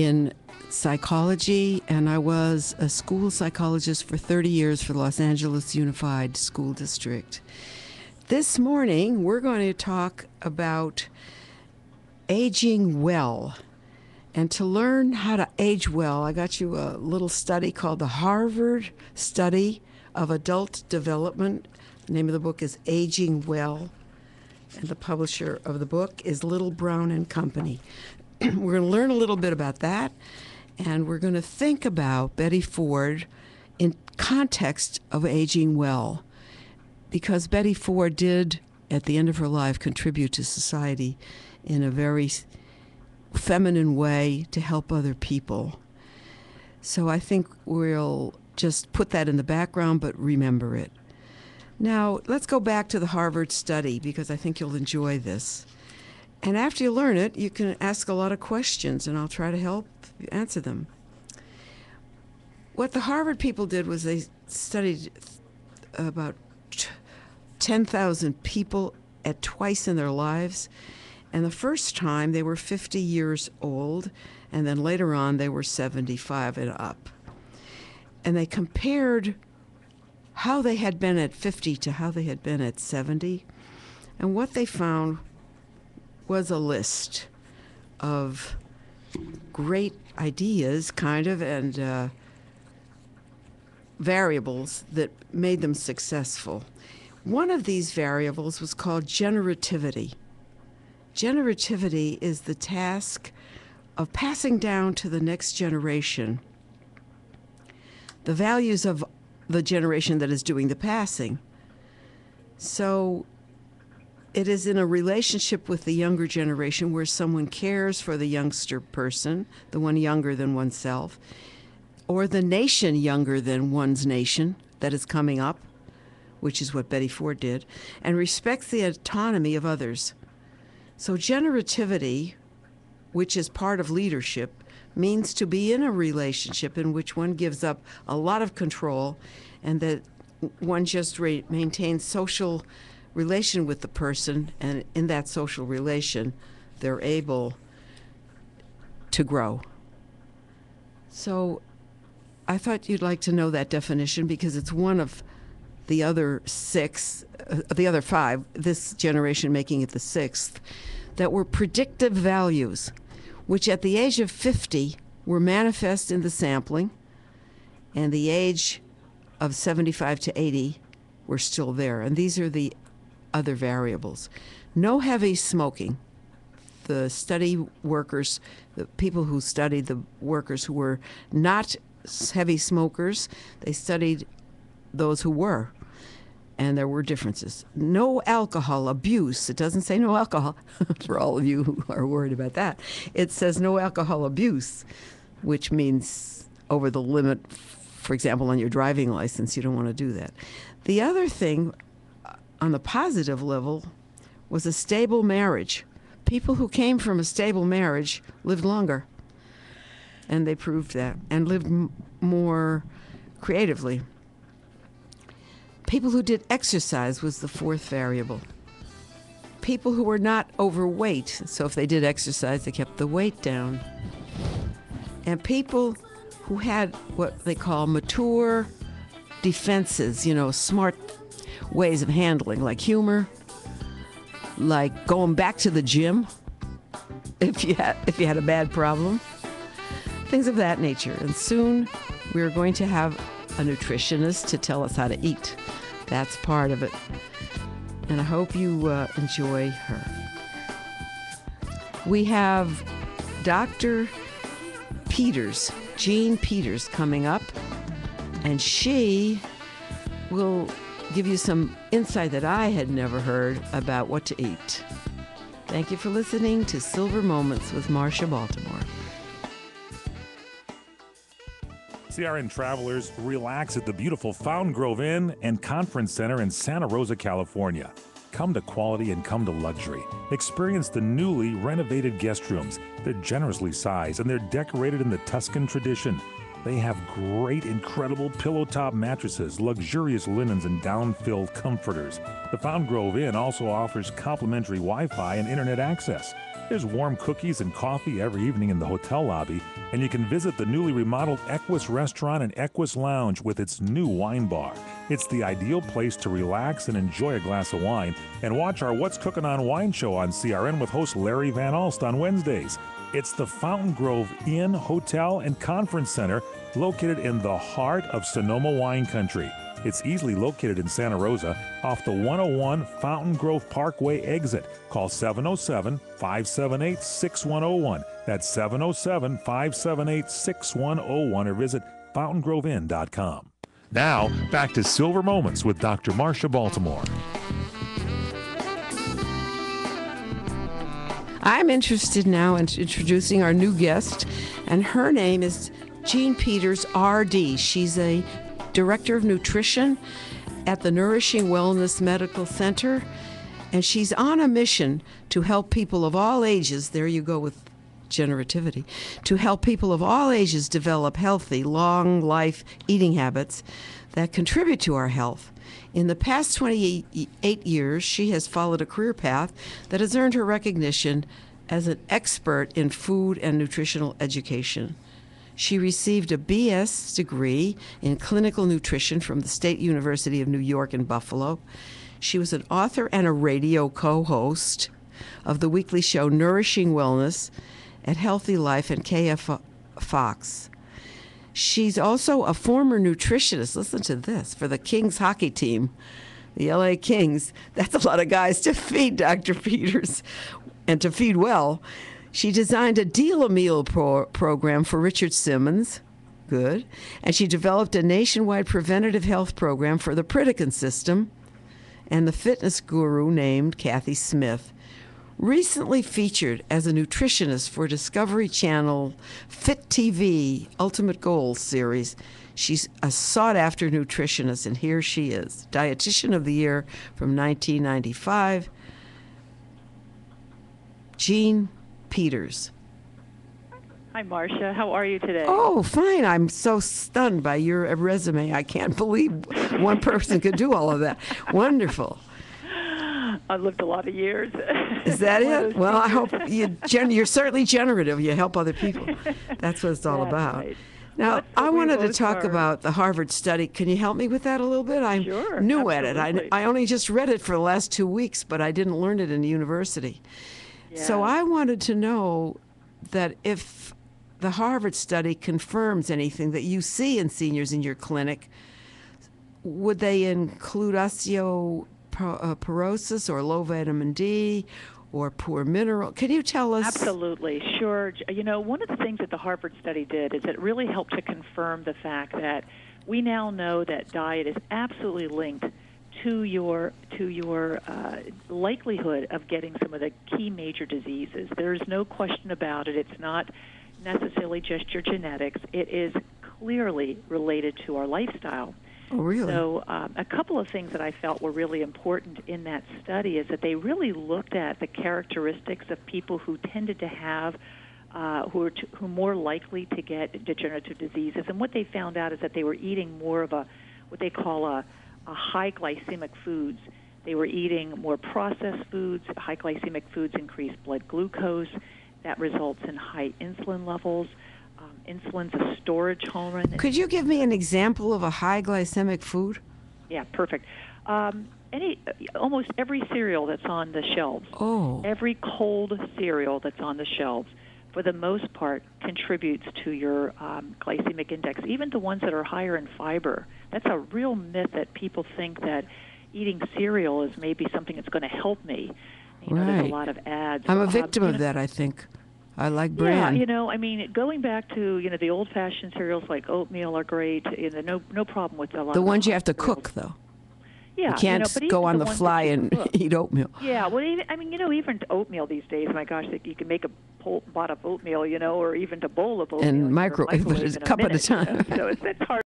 in psychology, and I was a school psychologist for 30 years for the Los Angeles Unified School District. This morning, we're going to talk about aging well. And to learn how to age well, I got you a little study called the Harvard Study of Adult Development. The name of the book is Aging Well, and the publisher of the book is Little Brown and Company. We're going to learn a little bit about that, and we're going to think about Betty Ford in context of aging well, because Betty Ford did, at the end of her life, contribute to society in a very feminine way to help other people. So I think we'll just put that in the background, but remember it. Now, let's go back to the Harvard study, because I think you'll enjoy this. And after you learn it, you can ask a lot of questions, and I'll try to help you answer them. What the Harvard people did was they studied about 10,000 people at twice in their lives. And the first time they were 50 years old, and then later on they were 75 and up. And they compared how they had been at 50 to how they had been at 70. And what they found was a list of great ideas, kind of, and variables that made them successful. One of these variables was called generativity. Generativity is the task of passing down to the next generation the values of the generation that is doing the passing. So it is in a relationship with the younger generation where someone cares for the youngster person, the one younger than oneself, or the nation younger than one's nation that is coming up, which is what Betty Ford did, and respects the autonomy of others. So generativity, which is part of leadership, means to be in a relationship in which one gives up a lot of control and that one just maintains social relation with the person, and in that social relation, they're able to grow. So I thought you'd like to know that definition because it's one of the other five, this generation making it the sixth, that were predictive values, which at the age of 50 were manifest in the sampling, and the age of 75 to 80 were still there. And these are the other variables. No heavy smoking. The study workers, the people who studied the workers who were not heavy smokers, they studied those who were. And there were differences. No alcohol abuse. It doesn't say no alcohol, for all of you who are worried about that. It says no alcohol abuse, which means over the limit, for example, on your driving license. You don't want to do that. The other thing, on the positive level, was a stable marriage. People who came from a stable marriage lived longer, and they proved that, and lived more creatively. People who did exercise was the fourth variable. People who were not overweight, so if they did exercise, they kept the weight down. And people who had what they call mature defenses, smart ways of handling, like humor, like going back to the gym if you had a bad problem, things of that nature. And soon we're going to have a nutritionist to tell us how to eat. That's part of it. And I hope you enjoy her. We have Dr. Peters, Jean Peters, coming up, and she will give you some insight that I had never heard about what to eat. Thank you for listening to Silver Moments with Marcia, Baltimore. CRN travelers, relax at the beautiful Fountain Grove Inn and Conference Center in Santa Rosa, California. Come to quality and come to luxury. Experience the newly renovated guest rooms. They're generously sized and they're decorated in the Tuscan tradition. They have great, incredible pillow-top mattresses, luxurious linens, and down-filled comforters. The Fountain Grove Inn also offers complimentary Wi-Fi and internet access. There's warm cookies and coffee every evening in the hotel lobby, and you can visit the newly remodeled Equus Restaurant and Equus Lounge with its new wine bar. It's the ideal place to relax and enjoy a glass of wine and watch our What's Cooking on Wine show on CRN with host Larry Van Alst on Wednesdays. It's the Fountain Grove Inn, Hotel, and Conference Center located in the heart of Sonoma wine country. It's easily located in Santa Rosa off the 101 Fountain Grove Parkway exit. Call 707-578-6101. That's 707-578-6101 or visit fountaingrovinn.com. Now, back to Silver Moments with Dr. Marcia Baltimore. I'm interested now in introducing our new guest, and her name is Jean Peters, RD. She's a Director of Nutrition at the Nourishing Wellness Medical Center, and she's on a mission to help people of all ages, there you go with generativity, to help people of all ages develop healthy, long life eating habits that contribute to our health. In the past 28 years, she has followed a career path that has earned her recognition as an expert in food and nutritional education. She received a BS degree in clinical nutrition from the State University of New York in Buffalo. She was an author and a radio co-host of the weekly show Nourishing Wellness at Healthy Life and KFOX. She's also a former nutritionist, listen to this, for the Kings hockey team, the LA Kings. That's a lot of guys to feed, Dr. Peters, and to feed well. She designed a deal-a-meal program for Richard Simmons, good, and she developed a nationwide preventative health program for the Pritikin system, and the fitness guru named Kathy Smith. Recently featured as a nutritionist for Discovery Channel Fit TV Ultimate Goals series, she's a sought-after nutritionist, and here she is, Dietitian of the Year from 1995, Jean Peters. Hi, Marcia. How are you today? Oh, fine. I'm so stunned by your resume. I can't believe one person could do all of that. Wonderful. I've lived a lot of years. Is that it? Well, I hope you're certainly generative. You help other people. That's what it's all about. Right. Now, I wanted to talk about the Harvard study. Can you help me with that a little bit? I'm Sure, new at it. absolutely. I only just read it for the last 2 weeks, but I didn't learn it in the university. Yeah. So I wanted to know that if the Harvard study confirms anything that you see in seniors in your clinic, would they include osteoporosis or low vitamin D or poor mineral? Can you tell us? Absolutely, sure. You know, one of the things that the Harvard study did is it really helped to confirm the fact that we now know that diet is absolutely linked to your likelihood of getting some of the key major diseases. There's no question about it. It's not necessarily just your genetics. It is clearly related to our lifestyle. Oh, really? So a couple of things that I felt were really important in that study is that they really looked at the characteristics of people who tended to have who are more likely to get degenerative diseases. And what they found out is that they were eating more of what they call a high glycemic foods. They were eating more processed foods. High glycemic foods increase blood glucose. That results in high insulin levels. Insulin's a storage hormone. Could you give me an example of a high glycemic food? Yeah, perfect. Almost every cereal that's on the shelves, every cold cereal that's on the shelves, for the most part, contributes to your glycemic index, even the ones that are higher in fiber. That's a real myth that people think that eating cereal is maybe something that's going to help me. You know, there's a lot of ads. I'm a victim of that, I think. I like bran. Yeah, you know, I mean, going back to, the old-fashioned cereals like oatmeal are great. No problem with a lot the of ones you have to cereals. cook, though. Yeah, you can't but go even on the ones fly that you and cook. eat oatmeal. Yeah, well, even oatmeal these days, my gosh, you can make a pot of oatmeal, or even a bowl of oatmeal. And microwave it a cup at a time. So it's hard.